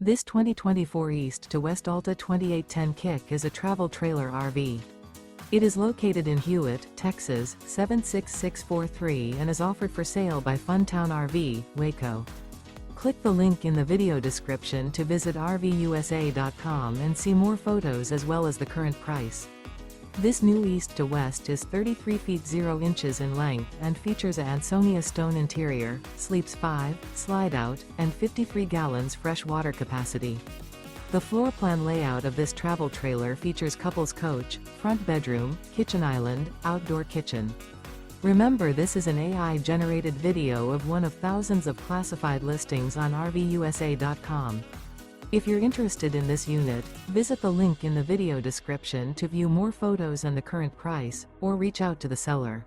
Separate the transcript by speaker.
Speaker 1: This 2024 East to West Alta 2810 Kick is a travel trailer RV. It is located in Hewitt, Texas, 76643 and is offered for sale by Funtown RV, Waco. Click the link in the video description to visit RVUSA.com and see more photos as well as the current price. This new East to West is 33 feet 0 inches in length and features a ANSONIA Stone interior, sleeps 5, slide-out, and 53 gallons fresh water capacity. The floor plan layout of this travel trailer features couples coach, front bedroom, kitchen island, outdoor kitchen. Remember, this is an AI-generated video of one of thousands of classified listings on RVUSA.com. If you're interested in this unit, visit the link in the video description to view more photos and the current price, or reach out to the seller.